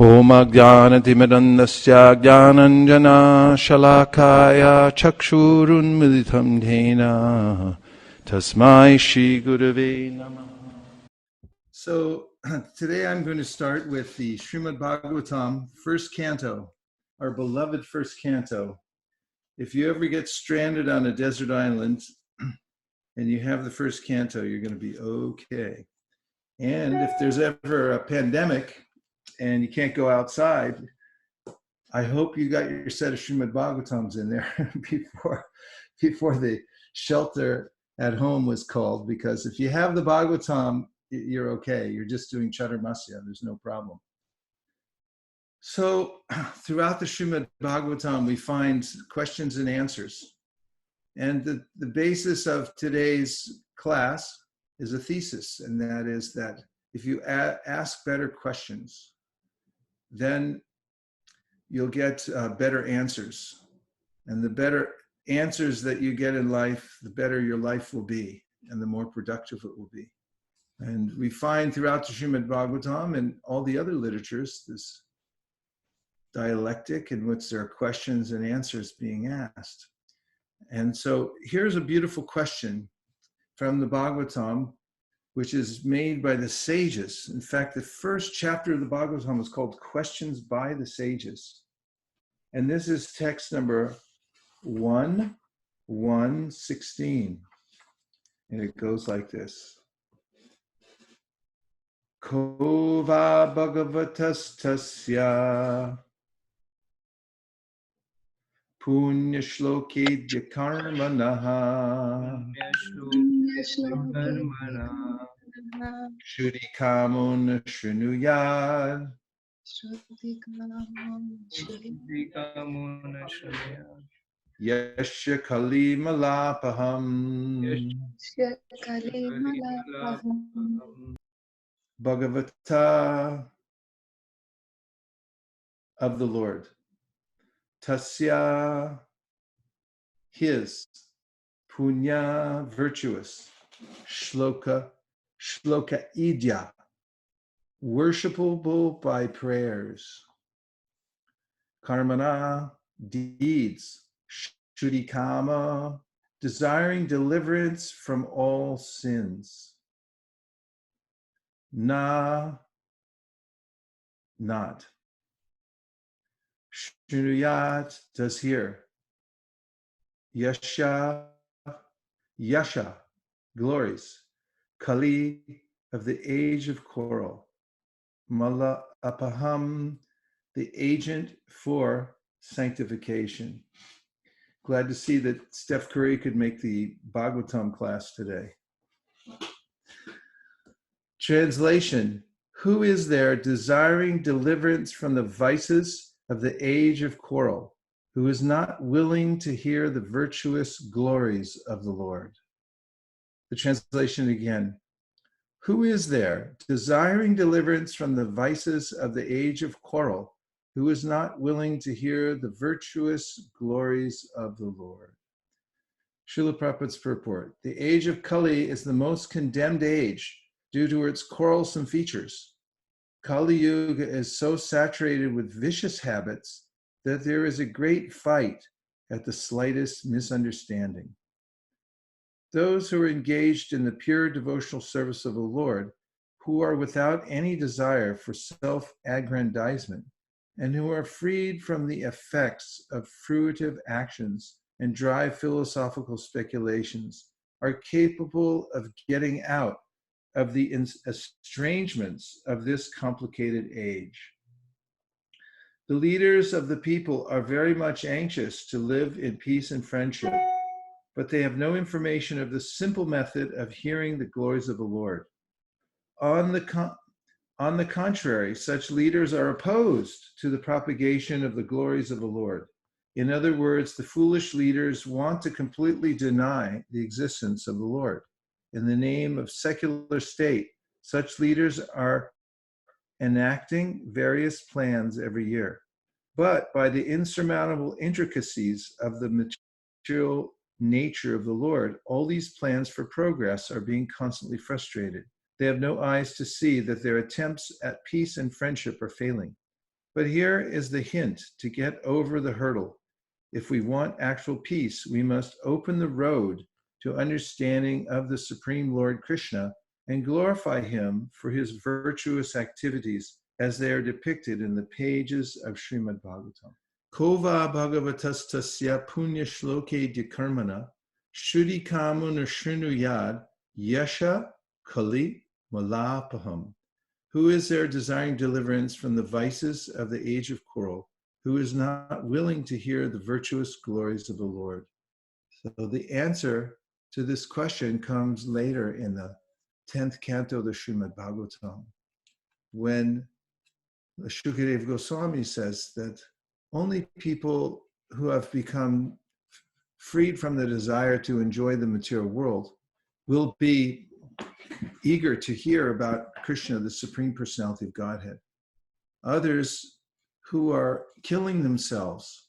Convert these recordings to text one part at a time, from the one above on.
Homagyanatimirandasya Gyananjana Shalakaya Chakshurunmilitam Dhena Tasmai Shri Gurave Namaha. So today I'm going to start with the Srimad Bhagavatam first canto, our beloved first canto. If you ever get stranded on a desert island and you have the first canto, you're going to be okay. And if there's ever a pandemic and you can't go outside, I hope you got your set of Srimad Bhagavatams in there before the shelter at home was called, because if you have the Bhagavatam, you're okay. You're just doing Chaturmasya. There's no problem. So throughout the Srimad Bhagavatam, we find questions and answers. And the basis of today's class is a thesis, and that is that if you ask better questions, then you'll get better answers. And the better answers that you get in life, the better your life will be, and the more productive it will be. And we find throughout the Srimad Bhagavatam and all the other literatures, this dialectic in which there are questions and answers being asked. And so here's a beautiful question from the Bhagavatam, which is made by the sages. In fact, the first chapter of the Bhagavatam is called Questions by the Sages. And this is text number 1.1.16. And it goes like this. Kova bhagavatastasya punya shlokidya karmanaha shurikamon shrunuyad yasya kalimalapaham Bhagavata of the Lord. Tasya, his. Punya, virtuous. Shloka idya, worshipable by prayers. Karmana, deeds. Shudikama, desiring deliverance from all sins. Na, not. Shrunuyat, does hear. Yasha, glories. Kali, of the age of coral. Mala apaham, the agent for sanctification. Glad to see that Steph Curry could make the Bhagavatam class today. Translation: who is there desiring deliverance from the vices of the age of coral, who is not willing to hear the virtuous glories of the Lord? The translation again. Who is there desiring deliverance from the vices of the age of coral, who is not willing to hear the virtuous glories of the Lord? Srila Prabhupada's purport. The age of Kali is the most condemned age due to its quarrelsome features. Kali Yuga is so saturated with vicious habits that there is a great fight at the slightest misunderstanding. Those who are engaged in the pure devotional service of the Lord, who are without any desire for self-aggrandizement, and who are freed from the effects of fruitive actions and dry philosophical speculations, are capable of getting out of the estrangements of this complicated age. The leaders of the people are very much anxious to live in peace and friendship, but they have no information of the simple method of hearing the glories of the Lord. On the contrary, such leaders are opposed to the propagation of the glories of the Lord. In other words, the foolish leaders want to completely deny the existence of the Lord. In the name of secular state, such leaders are enacting various plans every year. But by the insurmountable intricacies of the material nature of the Lord, all these plans for progress are being constantly frustrated. They have no eyes to see that their attempts at peace and friendship are failing. But here is the hint to get over the hurdle. If we want actual peace, we must open the road to understanding of the Supreme Lord Krishna and glorify him for his virtuous activities as they are depicted in the pages of Srimad Bhagavatam. Kova Bhagavatastasya Punya Shloke Dikarmana Shuddhi Kamuna Shrinu Yasha Kali Malapaham. Who is there desiring deliverance from the vices of the age of coral, who is not willing to hear the virtuous glories of the Lord? So the answer to this question comes later in the 10th canto of the Srimad Bhagavatam, when Shukadeva Goswami says that only people who have become freed from the desire to enjoy the material world will be eager to hear about Krishna, the Supreme Personality of Godhead. Others who are killing themselves,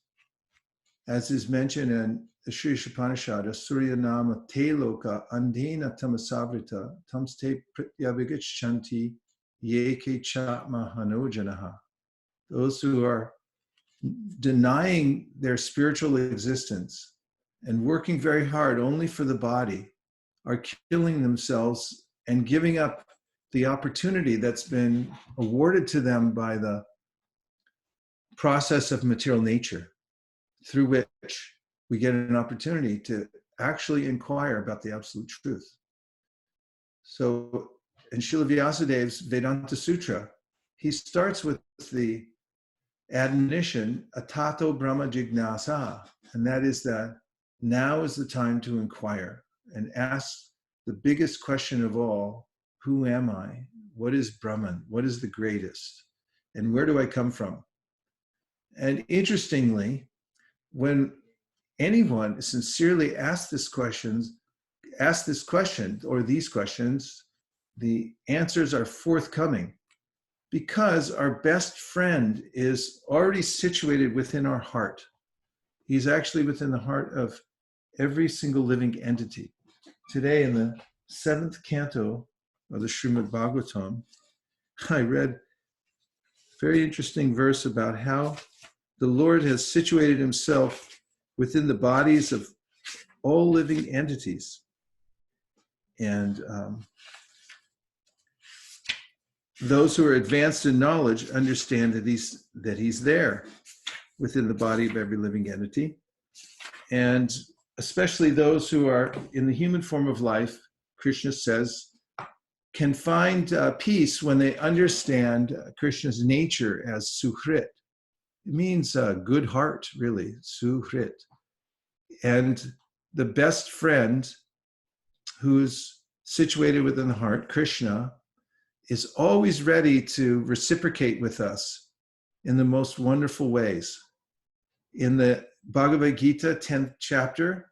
as is mentioned in the Sri Upanishad, Surya Nama Te Loka Andhena Tamasavrita Tamste Pratyabhigachanti Yeke Chatma Hanojanaha. Those who are denying their spiritual existence and working very hard only for the body are killing themselves and giving up the opportunity that's been awarded to them by the process of material nature, through which we get an opportunity to actually inquire about the absolute truth. So in Srila Vyasadeva's Vedanta Sutra, he starts with the admonition, Atato Brahma Jignasa, and that is that now is the time to inquire and ask the biggest question of all: who am I? What is Brahman? What is the greatest? And where do I come from? And interestingly, when anyone sincerely asks this question or these questions, the answers are forthcoming, because our best friend is already situated within our heart. He's actually within the heart of every single living entity. Today, in the 7th canto of the Srimad Bhagavatam, I read a very interesting verse about how the Lord has situated himself within the bodies of all living entities. And those who are advanced in knowledge understand that he's there within the body of every living entity. And especially those who are in the human form of life, Krishna says, can find peace when they understand Krishna's nature as Suhrit. It means good heart, really, Suhrit. And the best friend who's situated within the heart, Krishna, is always ready to reciprocate with us in the most wonderful ways. In the Bhagavad Gita, 10th chapter,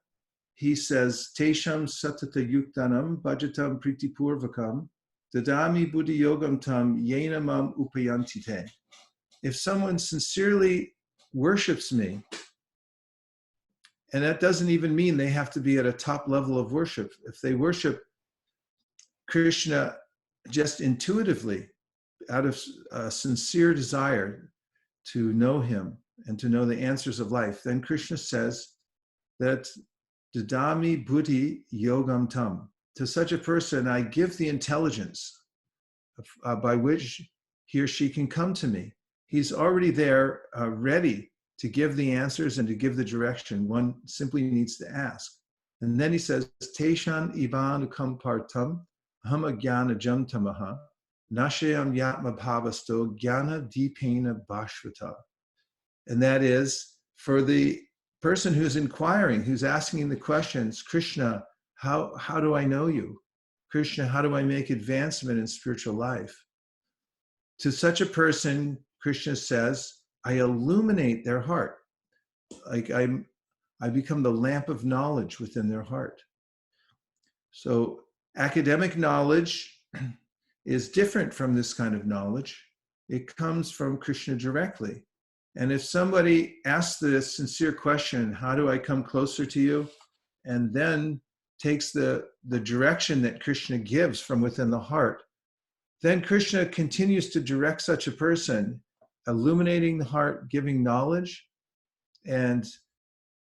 he says, Tesham satata yuktanam bhajatam pritipurvakam dadami buddhi yogam tam yenamam upayantite. If someone sincerely worships me, and that doesn't even mean they have to be at a top level of worship. If they worship Krishna just intuitively, out of a sincere desire to know him and to know the answers of life, then Krishna says that Dadami Buddhi Yogam Tam. To such a person, I give the intelligence by which he or she can come to me. He's already there, ready to give the answers and to give the direction. One simply needs to ask. And then he says, Teshan Ivanukam Partam Hama Jnana Jamtamaha Nashayam Yatma Bhavasto Jnana Deepena Bhashvata. And that is, for the person who's inquiring, who's asking the questions, Krishna, how do I know you? Krishna, how do I make advancement in spiritual life? To such a person, Krishna says, I illuminate their heart. Like I become the lamp of knowledge within their heart. So academic knowledge is different from this kind of knowledge. It comes from Krishna directly. And if somebody asks the sincere question, how do I come closer to you? And then takes the direction that Krishna gives from within the heart, then Krishna continues to direct such a person illuminating the heart, giving knowledge, and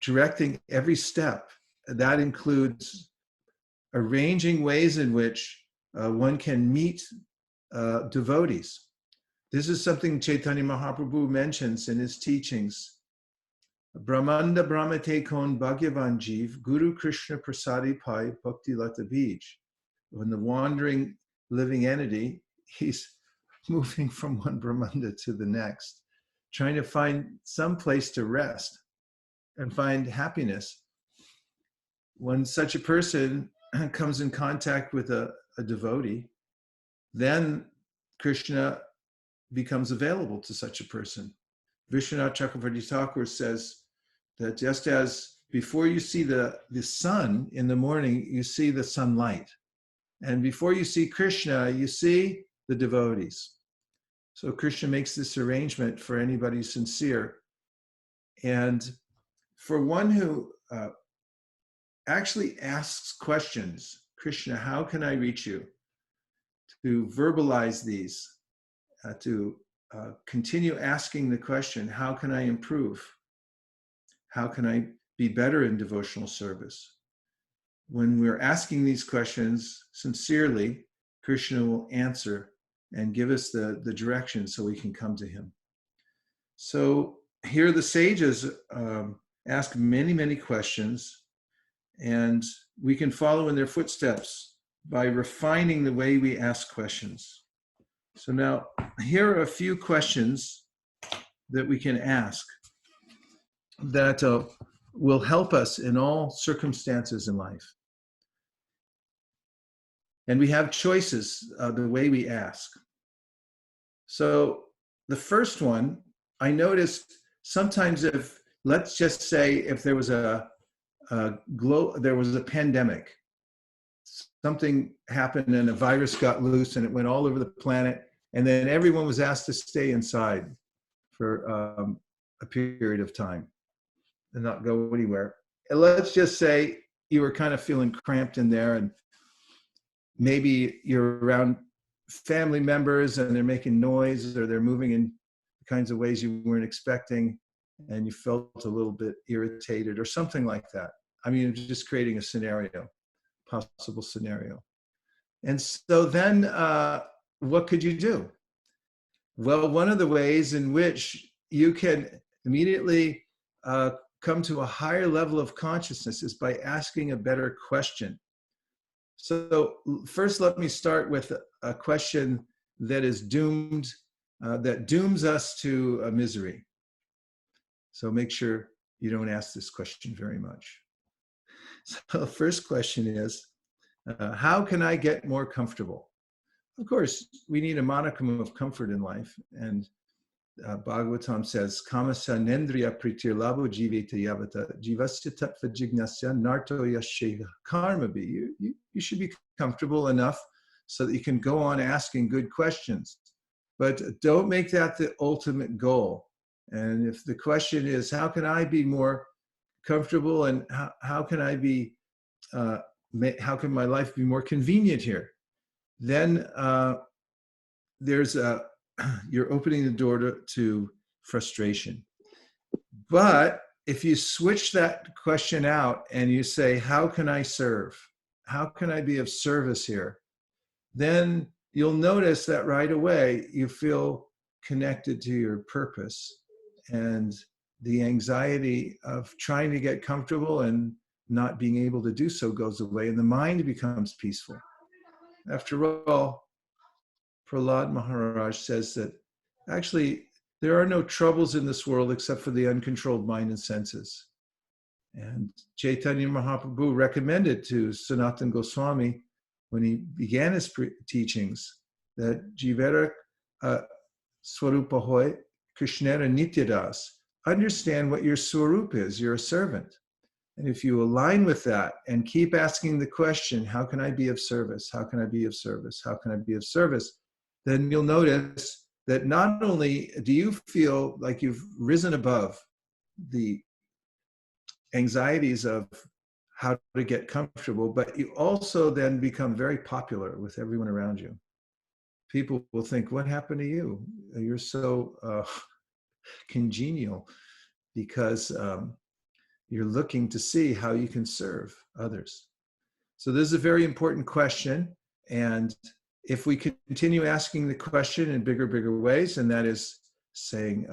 directing every step. That includes arranging ways in which one can meet devotees. This is something Chaitanya Mahaprabhu mentions in his teachings. Brahmanda Brahmate Kon Bhagyavan Jeev, Guru Krishna Prasadi Pai Bhakti Lata Bij. When the wandering living entity, he's moving from one Brahmanda to the next, trying to find some place to rest and find happiness. When such a person comes in contact with a devotee, then Krishna becomes available to such a person. Vishwanath Chakravarti Thakur says that just as before you see the sun in the morning, you see the sunlight. And before you see Krishna, you see the devotees. So Krishna makes this arrangement for anybody sincere. And for one who actually asks questions, Krishna, how can I reach you? To verbalize these, to continue asking the question, how can I improve? How can I be better in devotional service? When we're asking these questions sincerely, Krishna will answer and give us the direction so we can come to him. So here the sages ask many, many questions, and we can follow in their footsteps by refining the way we ask questions. So now, here are a few questions that we can ask that will help us in all circumstances in life. And we have choices the way we ask. So the first one, I noticed sometimes let's just say if there was there was a pandemic, something happened and a virus got loose and it went all over the planet, and then everyone was asked to stay inside for a period of time and not go anywhere. And let's just say you were kind of feeling cramped in there, and maybe you're around family members and they're making noise or they're moving in kinds of ways you weren't expecting, and you felt a little bit irritated or something like that. I mean, just creating a scenario, possible scenario. And so then what could you do? Well, one of the ways in which you can immediately come to a higher level of consciousness is by asking a better question. So first, let me start with a question that is doomed, that dooms us to misery. So make sure you don't ask this question very much. So the first question is, how can I get more comfortable? Of course, we need a modicum of comfort in life. And Bhagavatam says, Kamasa nendriya pritir labo jiveta yavata jivasya tattva jignasya narto yashe karmabi. You should be comfortable enough so that you can go on asking good questions. But don't make that the ultimate goal. And if the question is, how can I be more comfortable, and how can I be, how can my life be more convenient here? Then you're opening the door to frustration. But if you switch that question out and you say, how can I serve? How can I be of service here? Then you'll notice that right away you feel connected to your purpose, and the anxiety of trying to get comfortable and not being able to do so goes away, and the mind becomes peaceful. After all, Prahlad Maharaj says that actually there are no troubles in this world except for the uncontrolled mind and senses. And Chaitanya Mahaprabhu recommended to Sanatana Goswami when he began his teachings that Jivera Swarupa Hoy Krishnera Nityadas, understand what your Swarup is, you're a servant. And if you align with that and keep asking the question, how can I be of service? How can I be of service? How can I be of service? Then you'll notice that not only do you feel like you've risen above the anxieties of how to get comfortable, but you also then become very popular with everyone around you. people will think, what happened to you? You're so congenial, because you're looking to see how you can serve others. So this is a very important question. And if we continue asking the question in bigger ways, and that is saying,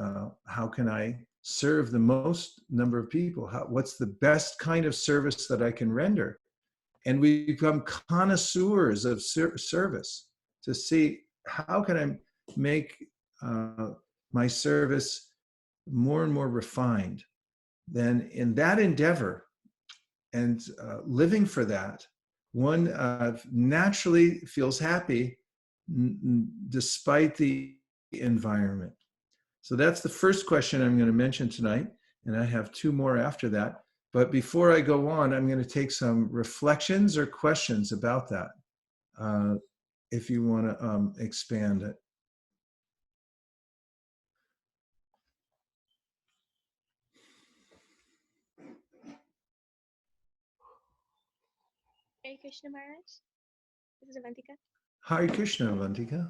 how can I serve the most number of people? What's the best kind of service that I can render? And we become connoisseurs of service to see how can I make my service more and more refined. Then in that endeavor and living for that, one naturally feels happy despite the environment. So that's the first question I'm going to mention tonight, and I have two more after that. But before I go on, I'm going to take some reflections or questions about that, if you want to expand it. Hare Krishna Maharaj. This is Avantika. Hare Krishna, Avantika.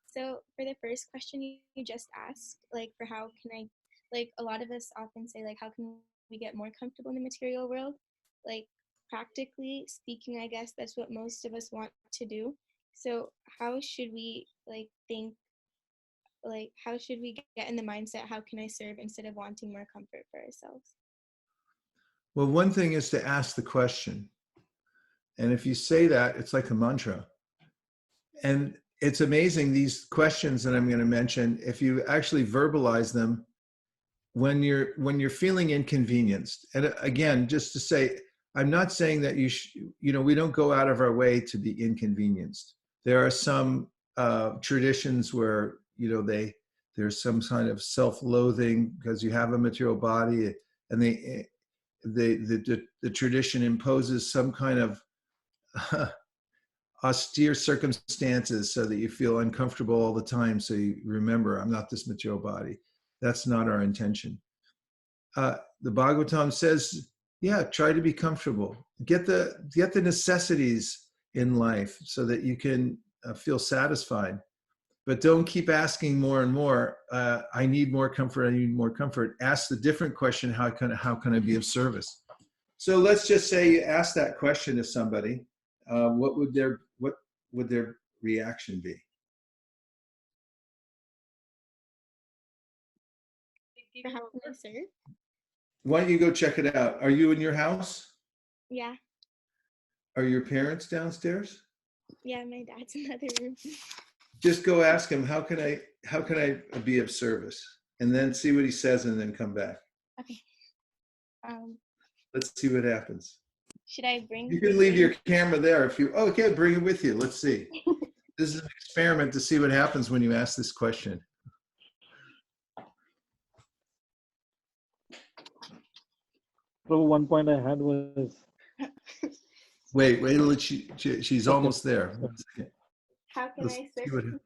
So for the first question you just asked, like for how can I, like a lot of us often say, like how can we get more comfortable in the material world? Like practically speaking, I guess that's what most of us want to do. So how should we like think, like how should we get in the mindset, how can I serve, instead of wanting more comfort for ourselves? Well, one thing is to ask the question. And if you say that, it's like a mantra. And it's amazing, these questions that I'm going to mention, if you actually verbalize them when you're feeling inconvenienced. And again, just to say, I'm not saying that we don't go out of our way to be inconvenienced. There are some traditions where, there's some kind of self-loathing because you have a material body, and the tradition imposes some kind of austere circumstances so that you feel uncomfortable all the time. So you remember, I'm not this material body. That's not our intention. The Bhagavatam says, yeah, try to be comfortable. Get the necessities in life so that you can feel satisfied. But don't keep asking more and more. I need more comfort. I need more comfort. Ask the different question: how can I be of service? So let's just say you ask that question to somebody. What would their reaction be? For how can I serve? Why don't you go check it out? Are you in your house? Yeah. Are your parents downstairs? Yeah, my dad's in the other room. Just go ask him, how can I be of service? And then see what he says, and then come back. Okay. Let's see what happens. Should I bring? You can leave your camera there if you. Oh, okay, bring it with you. Let's see. This is an experiment to see what happens when you ask this question. So one point I had was. Wait till she's almost there. 1 second. How can I serve?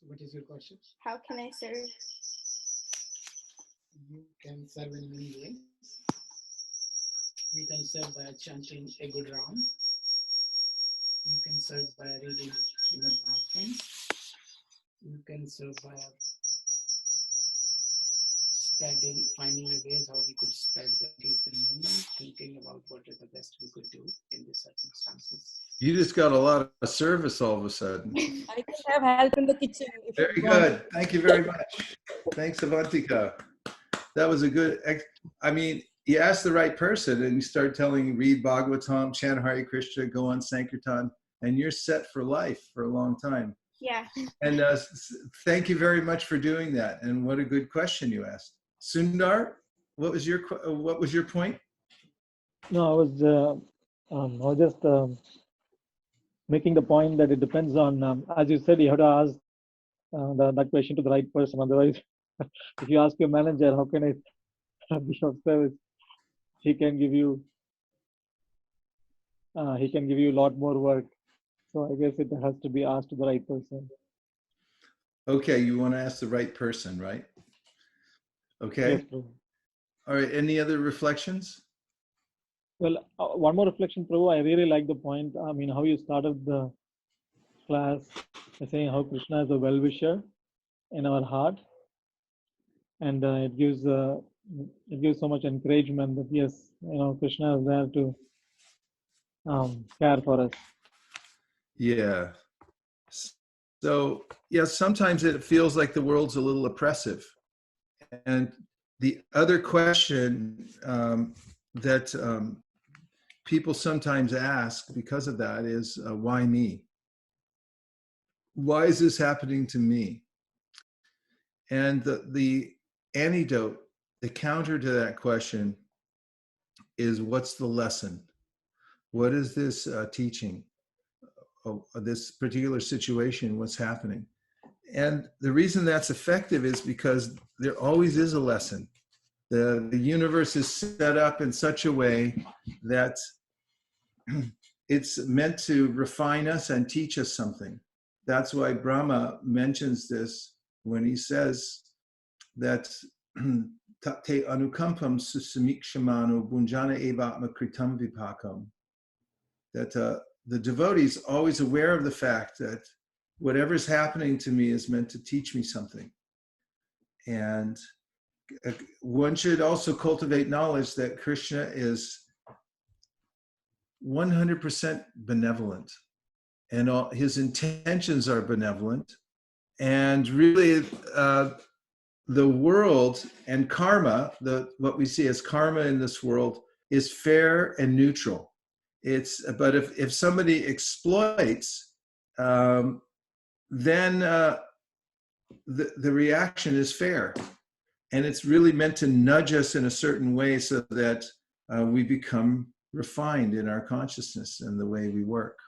What is your question? How can I serve? You can serve in many ways. You can serve by chanting a good round. You can serve by reading in the bathroom. You can serve by finding a ways how we could spread the movement, thinking about what is the best we could do in these circumstances. You just got a lot of service all of a sudden. I can have help in the kitchen. Very good. Thank you very much. Thanks, Avantika. That was a good, I mean, you ask the right person and you start read Bhagavatam, chant Hare Krishna, go on Sankirtan, and you're set for life for a long time. Yeah. And thank you very much for doing that. And what a good question you asked. Sundar, what was your point? No, I was just making the point that it depends on, as you said, you have to ask that question to the right person. Otherwise, if you ask your manager, how can I be of service? He can give you a lot more work. So I guess it has to be asked to the right person. Okay, you want to ask the right person, right? Okay. Yes, all right, any other reflections? Well, one more reflection, Prabhu. I really like the point. I mean, how you started the class by saying how Krishna is a well-wisher in our heart, and it gives so much encouragement that yes, Krishna is there to care for us. Yeah. So, yeah, sometimes it feels like the world's a little oppressive. And the other question that people sometimes ask because of that is, why me? Why is this happening to me? And the antidote, the counter to that question is, what's the lesson? What is this teaching? This particular situation, what's happening? And the reason that's effective is because there always is a lesson. The universe is set up in such a way that it's meant to refine us and teach us something. That's why Brahma mentions this when he says that te anukampam susamikshamano bunjana evatma kritam vipakam. That the devotee is always aware of the fact that whatever's happening to me is meant to teach me something. And one should also cultivate knowledge that Krishna is 100% benevolent, and all his intentions are benevolent. And really, the world and karma, what we see as karma in this world, is fair and neutral. But if somebody exploits, then the reaction is fair. And it's really meant to nudge us in a certain way so that we become refined in our consciousness and the way we work.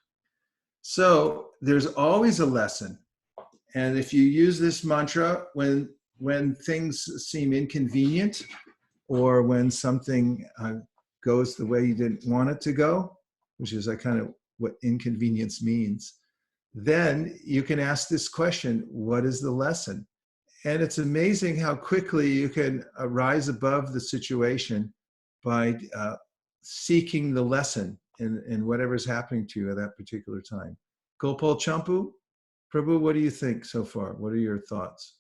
So there's always a lesson. And if you use this mantra when things seem inconvenient, or when something goes the way you didn't want it to go, which is kind of what inconvenience means, then you can ask this question, what is the lesson? And it's amazing how quickly you can rise above the situation by seeking the lesson in whatever's happening to you at that particular time. Gopal Champu, Prabhu, what do you think so far? What are your thoughts?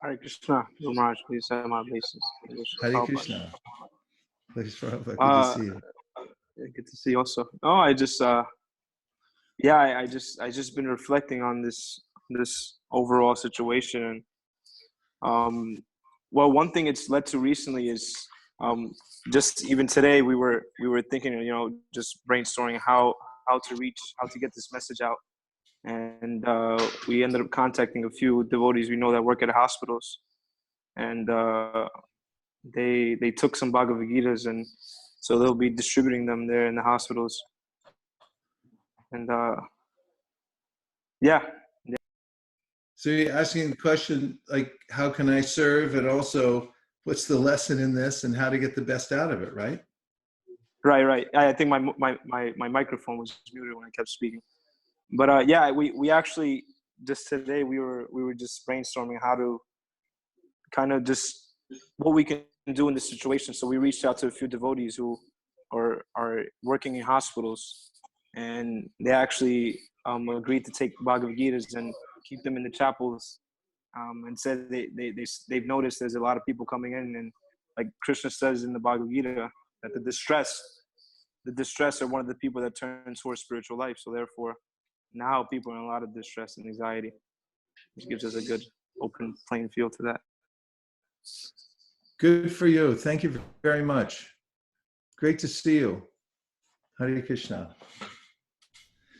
Hare Krishna, Guru Maharaj, please have my obeisance. Hare Krishna. Please, Prabhupada, good to see you. Good to see you also. Oh, I just been reflecting on this overall situation. And well, one thing it's led to recently is just even today we were thinking, just brainstorming how to get this message out. And we ended up contacting a few devotees we know that work at hospitals, and they took some Bhagavad Gitas, and so they'll be distributing them there in the hospitals. And yeah. So you're asking the question, like, how can I serve, and also what's the lesson in this, and how to get the best out of it, right? Right. I think my microphone was muted when I kept speaking. But yeah, we actually just today we were just brainstorming how to kind of just what we can do in this situation. So we reached out to a few devotees who are working in hospitals, and they actually agreed to take Bhagavad Gitas and keep them in the chapels, and said they've noticed there's a lot of people coming in, and like Krishna says in the Bhagavad Gita that the distress are one of the people that turn towards spiritual life. So therefore, now people are in a lot of distress and anxiety, which gives us a good open playing field to that. Good for you. Thank you very much. Great to see you. Hare Krishna.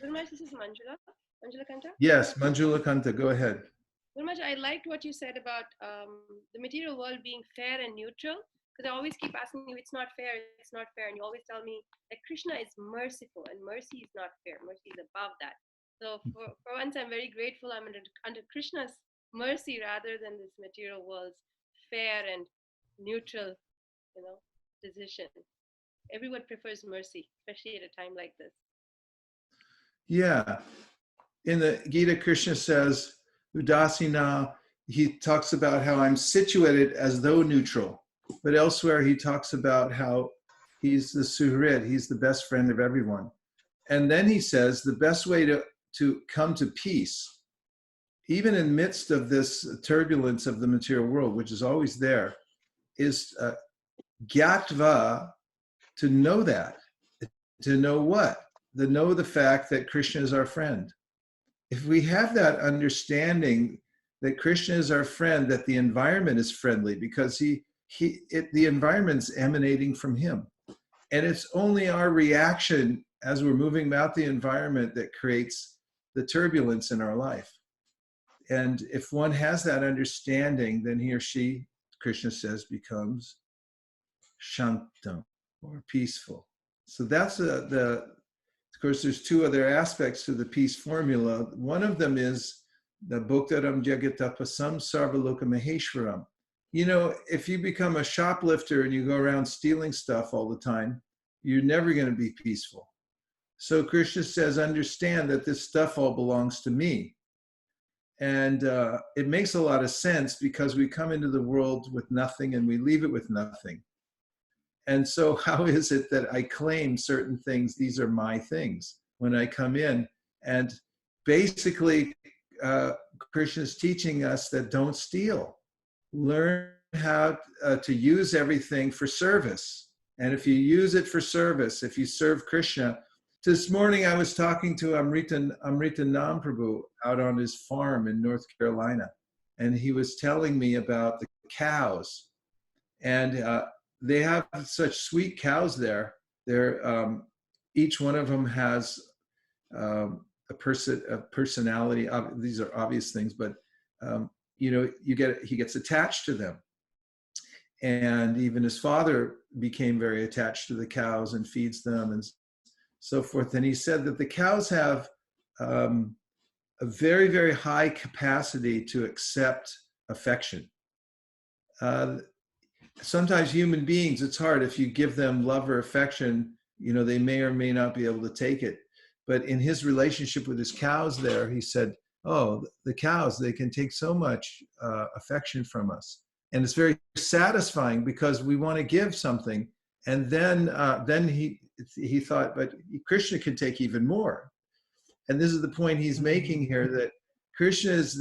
Gurumaj, this is Manjula. Manjula Kanta? Yes, Manjula Kanta, go ahead. Gurumaj, I liked what you said about the material world being fair and neutral, because I always keep asking you, it's not fair, and you always tell me that Krishna is merciful, and mercy is not fair. Mercy is above that. So for once, I'm very grateful I'm under Krishna's mercy rather than this material world's fair and neutral, decision. Everyone prefers mercy, especially at a time like this. Yeah. In the Gita, Krishna says, Udasina, he talks about how I'm situated as though neutral. but elsewhere he talks about how he's the suhrid, he's the best friend of everyone. And then he says the best way to come to peace, even in midst of this turbulence of the material world, which is always there, is gyatva, to know that. To know what? To know the fact that Krishna is our friend. If we have that understanding that Krishna is our friend, that the environment is friendly because the environment's emanating from him. And it's only our reaction as we're moving about the environment that creates the turbulence in our life. And if one has that understanding, then he or she, Krishna says, becomes shantam, or peaceful. So that's of course, there's two other aspects to the peace formula. One of them is the bhoktaram jagatapasam sarvaloka maheshwaram. You know, if you become a shoplifter and you go around stealing stuff all the time, you're never going to be peaceful. So Krishna says, understand that this stuff all belongs to me. And it makes a lot of sense because we come into the world with nothing and we leave it with nothing. And so how is it that I claim certain things, these are my things, when I come in? And basically, Krishna is teaching us that don't steal. Learn how to use everything for service. And if you use it for service, if you serve Krishna. This morning I was talking to Amrita Namprabhu out on his farm in North Carolina. And he was telling me about the cows. And they have such sweet cows there. They're each one of them has a personality. These are obvious things, but you know, he gets attached to them. And even his father became very attached to the cows and feeds them and so forth. And he said that the cows have a very, very high capacity to accept affection. Sometimes human beings, it's hard. If you give them love or affection, you know, they may or may not be able to take it. But in his relationship with his cows there, he said, oh, the cows, they can take so much affection from us. And it's very satisfying because we want to give something. And then he thought, but Krishna can take even more. And this is the point he's making here, that Krishna is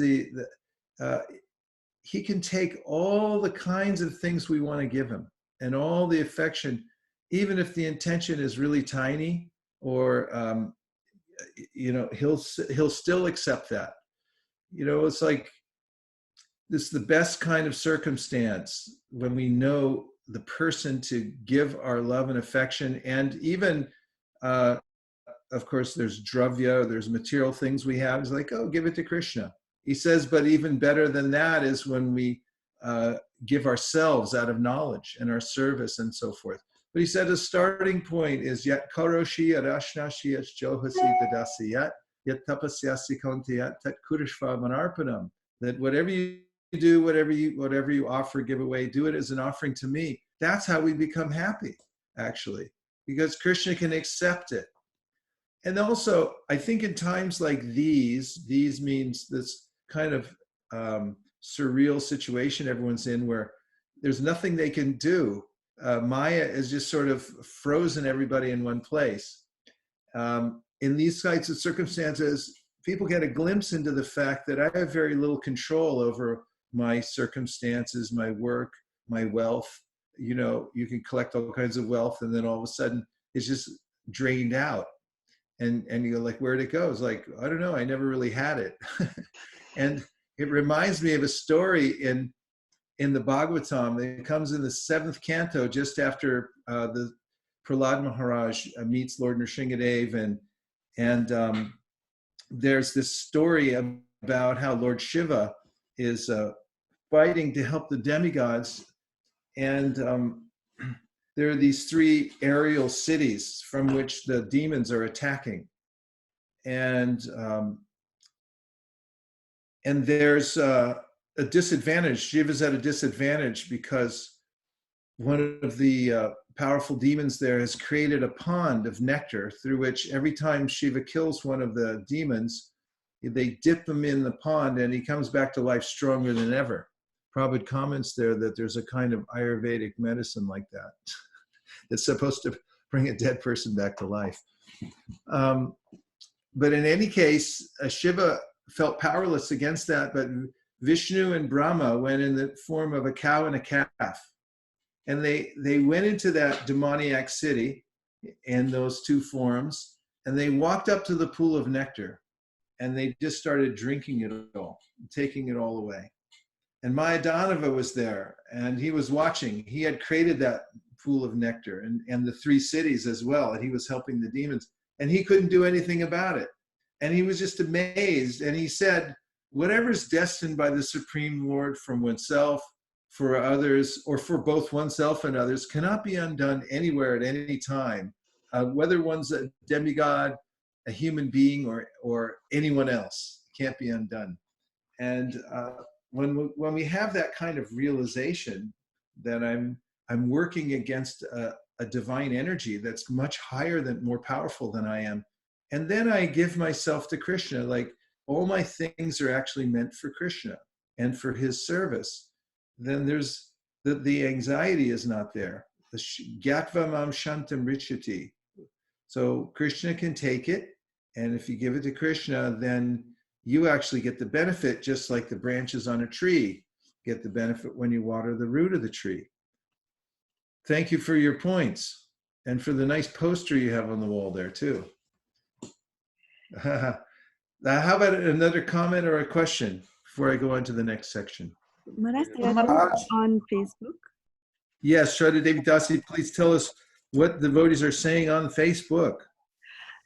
he can take all the kinds of things we want to give him and all the affection, even if the intention is really tiny, or you know, he'll still accept that. You know, it's like this is the best kind of circumstance when we know the person to give our love and affection. And even of course there's dravya, there's material things we have. It's like, oh, give it to Krishna. He says, but even better than that is when we give ourselves out of knowledge and our service and so forth. But he said a starting point is yat karoshi arashnashi yat johasi dadasi yat tapasyasi konti yat tat kurishva manarpanam. That whatever you do, whatever you offer, give away, do it as an offering to me. That's how we become happy, actually, because Krishna can accept it. And also, I think in times like these means this kind of surreal situation everyone's in where there's nothing they can do. Maya is just sort of frozen everybody in one place. In these kinds of circumstances, people get a glimpse into the fact that I have very little control over my circumstances, my work, my wealth. You know, you can collect all kinds of wealth and then all of a sudden it's just drained out. And you go like, where'd it go? It's like, I don't know, I never really had it. And it reminds me of a story in the Bhagavatam. It comes in the 7th canto, just after the Prahlad Maharaj meets Lord Nrsingadev, and there's this story about how Lord Shiva is fighting to help the demigods, and there are these 3 aerial cities from which the demons are attacking, and there's a disadvantage. Shiva's at a disadvantage because one of the powerful demons there has created a pond of nectar through which every time Shiva kills one of the demons, they dip him in the pond and he comes back to life stronger than ever. Prabhupada comments there that there's a kind of Ayurvedic medicine like that that's supposed to bring a dead person back to life. But in any case, Shiva felt powerless against that, but Vishnu and Brahma went in the form of a cow and a calf. And they went into that demoniac city in those two forms, and they walked up to the pool of nectar, and they just started drinking it all, taking it all away. And Mayadanava was there, and he was watching. He had created that pool of nectar and the three cities as well, and he was helping the demons, and he couldn't do anything about it. And he was just amazed, and he said, whatever's destined by the Supreme Lord from oneself, for others, or for both oneself and others, cannot be undone anywhere at any time, whether one's a demigod, a human being, or anyone else, can't be undone. And when we have that kind of realization that I'm working against a divine energy that's much higher than, more powerful than I am, and then I give myself to Krishna, like all my things are actually meant for Krishna and for his service, then there's the anxiety is not there. The Gyatva mam shantam richati. So Krishna can take it, and if you give it to Krishna, then you actually get the benefit, just like the branches on a tree get the benefit when you water the root of the tree. Thank you for your points, and for the nice poster you have on the wall there too. How about another comment or a question before I go on to the next section? Maharaj, there are on Facebook. Yes, Shraddha Devi Dasi, please tell us what the devotees are saying on Facebook.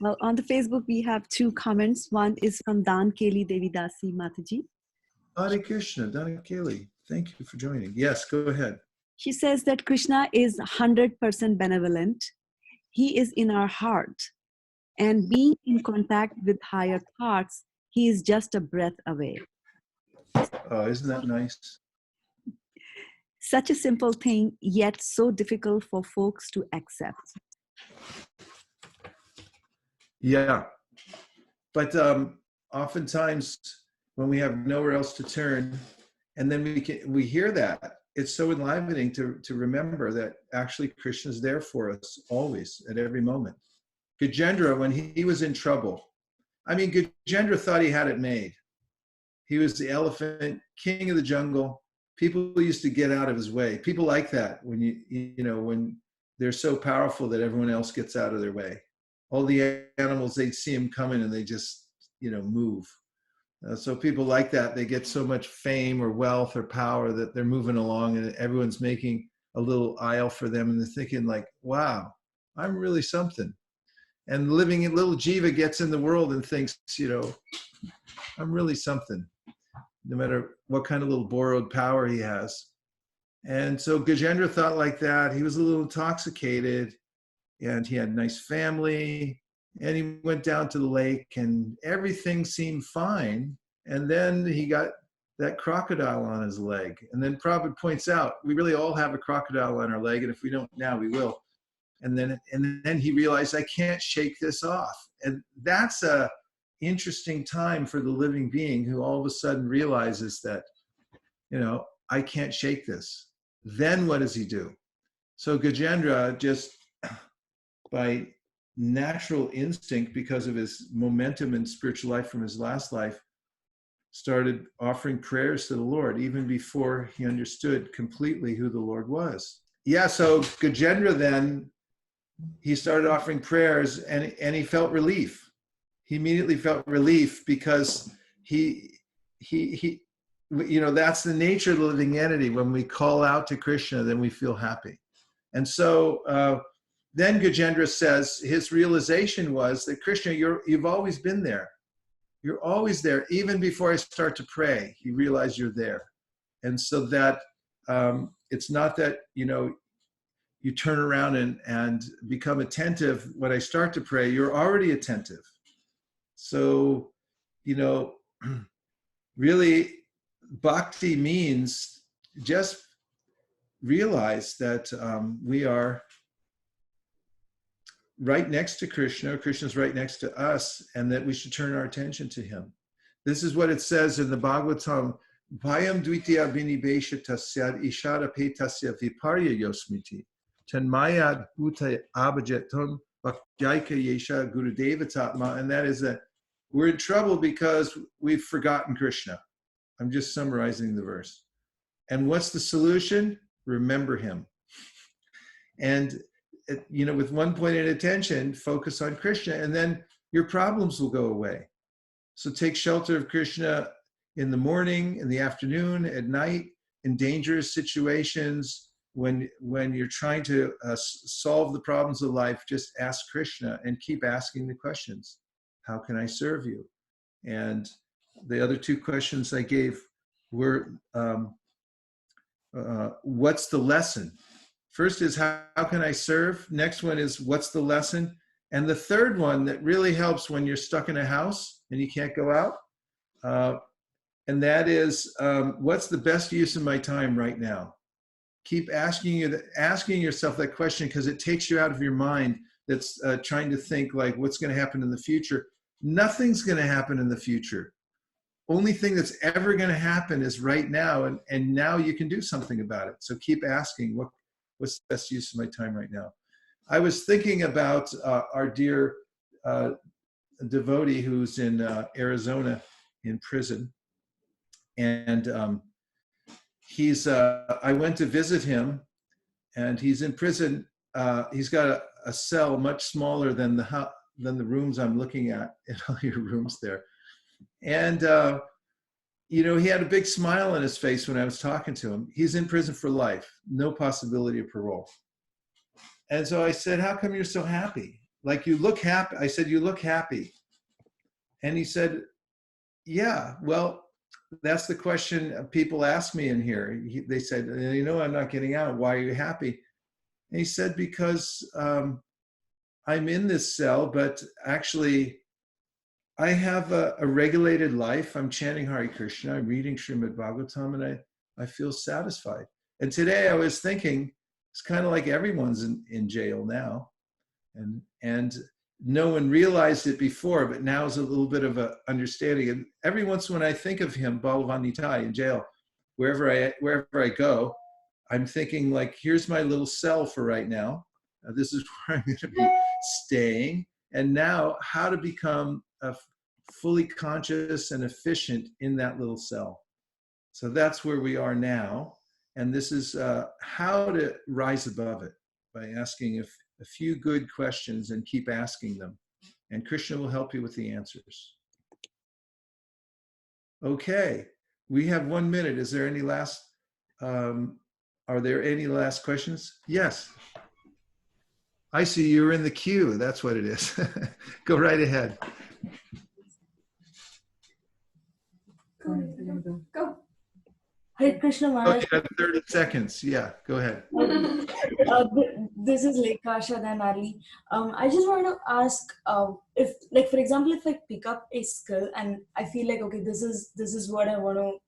Well, on the Facebook, we have two comments. One is from Dan Keli Devi Dasi Mataji. Hare Krishna, Dana Keli, thank you for joining. Yes, go ahead. She says that Krishna is 100% benevolent. He is in our heart. And being in contact with higher thoughts, he is just a breath away. Oh, isn't that nice? Such a simple thing, yet so difficult for folks to accept. Yeah, but oftentimes when we have nowhere else to turn, and then we hear that, it's so enlivening to remember that actually Krishna's there for us always, at every moment. Gajendra, when he was in trouble, I mean, Gajendra thought he had it made. He was the elephant, king of the jungle. People used to get out of his way. People like that when when they're so powerful that everyone else gets out of their way. All the animals, they'd see him coming and they just, move. So people like that, they get so much fame or wealth or power that they're moving along and everyone's making a little aisle for them and they're thinking like, wow, I'm really something. And living in little Jiva gets in the world and thinks, I'm really something, no matter what kind of little borrowed power he has. And so Gajendra thought like that. He was a little intoxicated and he had a nice family and he went down to the lake and everything seemed fine. And then he got that crocodile on his leg. And then Prabhupada points out, we really all have a crocodile on our leg. And if we don't now, we will. And then he realized, I can't shake this off. And that's a interesting time for the living being who all of a sudden realizes that, I can't shake this. Then what does he do? So Gajendra, just by natural instinct, because of his momentum and spiritual life from his last life, started offering prayers to the Lord, even before he understood completely who the Lord was. Yeah, so Gajendra then, he started offering prayers and he felt relief. He immediately felt relief because he that's the nature of the living entity. When we call out to Krishna, then we feel happy. And so then Gajendra says his realization was that Krishna, you've always been there. You're always there. Even before I start to pray, he realized you're there. And so that it's not that, you turn around and become attentive when I start to pray, you're already attentive. So, really, bhakti means just realize that we are right next to Krishna, Krishna's right next to us, and that we should turn our attention to him. This is what it says in the Bhagavatam, Bhayam dvitiya binibesha tasyad ishara pe tasya viparya yosmiti. Tanmayad uta abhajeton bhakyaika yesha gurudeva tatma. And that is that we're in trouble because we've forgotten Krishna. I'm just summarizing the verse. And what's the solution? Remember him. And, with one pointed attention, focus on Krishna, and then your problems will go away. So take shelter of Krishna in the morning, in the afternoon, at night, in dangerous situations. When you're trying to solve the problems of life, just ask Krishna and keep asking the questions. How can I serve you? And the other two questions I gave were, what's the lesson? First is, how can I serve? Next one is, what's the lesson? And the third one that really helps when you're stuck in a house and you can't go out, and that is, what's the best use of my time right now? Keep asking yourself that question, because it takes you out of your mind that's trying to think like what's going to happen in the future. Nothing's going to happen in the future. Only thing that's ever going to happen is right now, and now you can do something about it. So keep asking, what's the best use of my time right now? I was thinking about our dear devotee who's in Arizona in prison. And I went to visit him, and he's in prison. He's got a cell much smaller than the rooms I'm looking at in all your rooms there. And, he had a big smile on his face when I was talking to him. He's in prison for life, no possibility of parole. And so I said, how come you're so happy? Like, you look happy. I said, you look happy. And he said, yeah, well, that's the question people ask me in here. They said, I'm not getting out. Why are you happy? And he said, because I'm in this cell, but actually I have a regulated life. I'm chanting Hare Krishna. I'm reading Srimad Bhagavatam, and I feel satisfied. And today I was thinking, it's kind of like everyone's in jail now. And no one realized it before, but now is a little bit of a understanding. And every once in a while I think of him, Balavan Nitai, in jail, wherever I go, I'm thinking like, here's my little cell for right now. This is where I'm going to be staying. And now how to become fully conscious and efficient in that little cell. So that's where we are now. And this is how to rise above it, by asking a few good questions and keep asking them. And Krishna will help you with the answers. Okay, we have 1 minute. Is there any last, are there any last questions? Yes. I see you're in the queue. That's what it is. Go right ahead. Go. Hare Krishna Maharaj. You got 30 seconds. Yeah, go ahead. This is Lekha Shadanali. I just want to ask if, like, for example, if I pick up a skill and I feel like, okay, this is what I want to,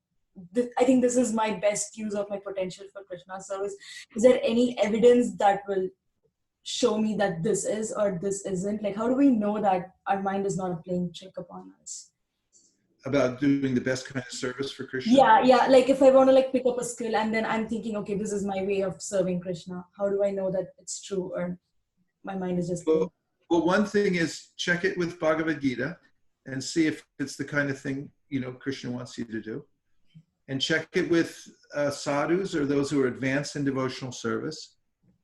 I think this is my best use of my potential for Krishna service. Is there any evidence that will show me that this is or this isn't? Like, how do we know that our mind is not playing trick upon us? About doing the best kind of service for Krishna? Yeah. Like, if I want to like pick up a skill and then I'm thinking, okay, this is my way of serving Krishna. How do I know that it's true, or my mind is just... Well, one thing is check it with Bhagavad Gita and see if it's the kind of thing, Krishna wants you to do. And check it with sadhus, or those who are advanced in devotional service,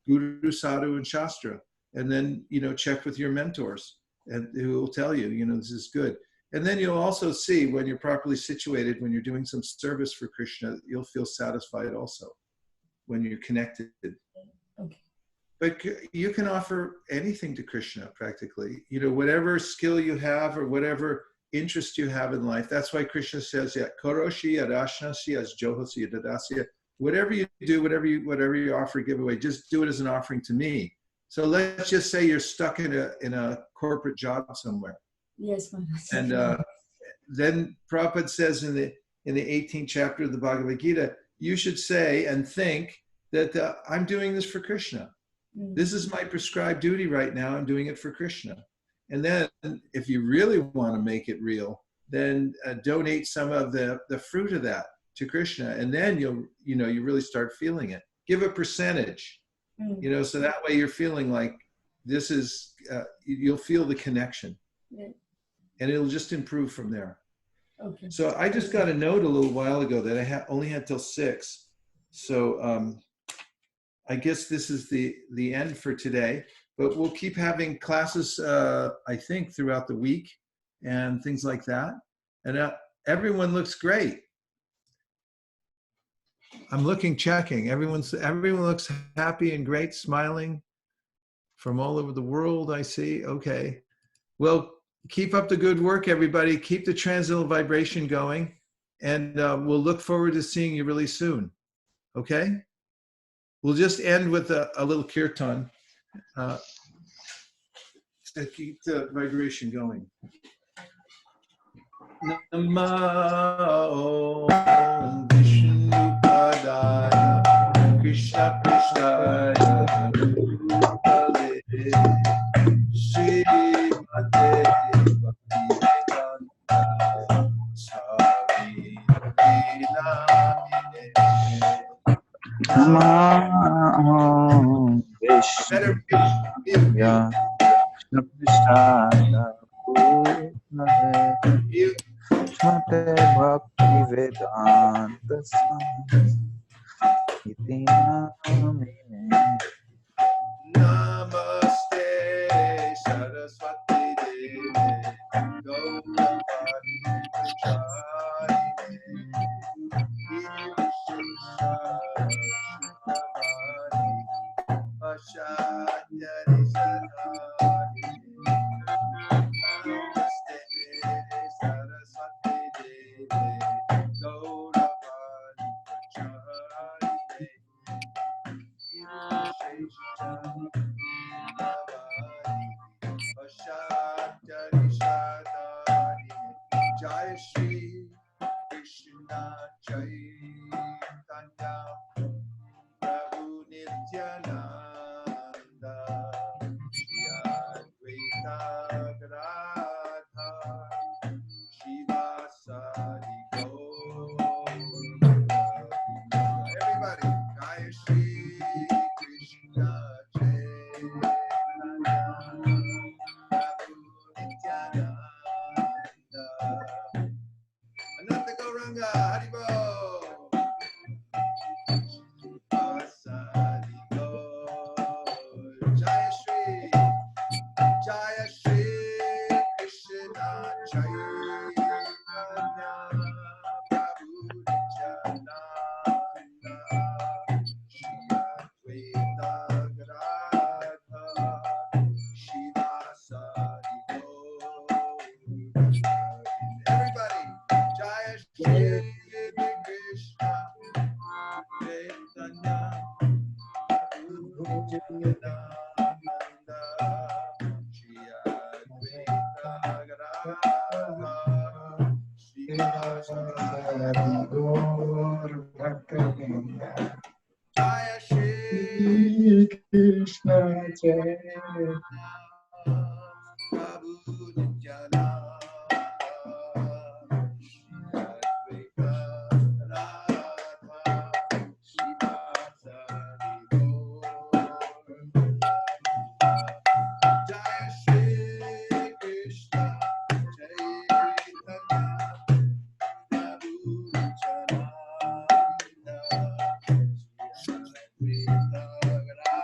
Guru, Sadhu, and Shastra. And then, check with your mentors, and who will tell you, this is good. And then you'll also see, when you're properly situated, when you're doing some service for Krishna, you'll feel satisfied also when you're connected. Okay. But you can offer anything to Krishna practically. Whatever skill you have or whatever interest you have in life. That's why Krishna says, Koroshi adashnasi as johosi dadasya. Whatever you do, whatever you offer, give away, just do it as an offering to me. So let's just say you're stuck in a corporate job somewhere. Yes, and then Prabhupada says in the 18th chapter of the Bhagavad Gita, you should say and think that I'm doing this for Krishna. This is my prescribed duty right now. I'm doing it for Krishna. And then if you really want to make it real, then donate some of the fruit of that to Krishna, and then you really start feeling it. Give a percentage, so that way you're feeling like this is, you'll feel the connection, and it'll just improve from there. Okay. So I just got a note a little while ago that I only had till 6. So I guess this is the end for today, but we'll keep having classes, I think, throughout the week and things like that. And everyone looks great. I'm checking. Everyone looks happy and great, smiling from all over the world. I see. Okay. Well, keep up the good work, everybody. Keep the transcendental vibration going, and we'll look forward to seeing you really soon. Okay? We'll just end with a little kirtan to keep the vibration going. Namo Vishnu Padaya Krishna Krishnaya Bhutale Srimate Bhaktivedanta Swami Namine. Namo Vishnu Padaya Krishna Krishnaya Bhutale Srimate Bhaktivedanta Swami Namine. Namaste Saraswati Devi Gauravani Prachayane Ashanyari Sadhani. Namaste Saraswati Devi Gauravani Prachayane Jai Shri Krishna Chaitanya Prabhu Nityananda Shri Advaita Gadadhar Shivasari Gaura. Everybody, Jai Shri Krishna Chaitanya Prabhu Nityananda Ananta Gauranga Haribo Shivasari Gaura. Jai Shri Krishna Chaitanya Prabhu Nityananda Shri Advaita Gadadhar Shivasari Gaura. Everybody, Jai Shri Krishna Chaitanya Prabhu Nityananda Shri Advaita Gadadhar Shivasari Jai Shri Krishna Chaitanya Prabhu Nityananda Shri Advaita Radha Shivasari Jai Shri Krishna Chaitanya Prabhu Nityananda Shri Advaita Radha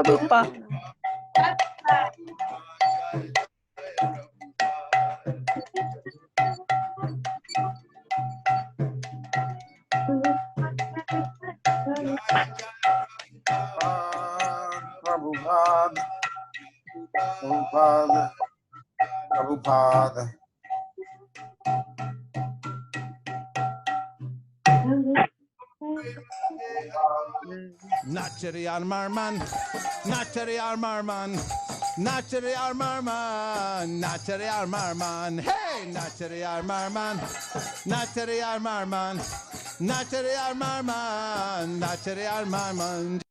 Rupa. Prabhupada, Prabhupada, Prabhupada. Nachari Armarman, Nachari Armarman, Nachari Armarman, Nachari Armarman, hey, Nachari Armarman, Nachari Armarman, Nachari Armarman, Nachari Armarman.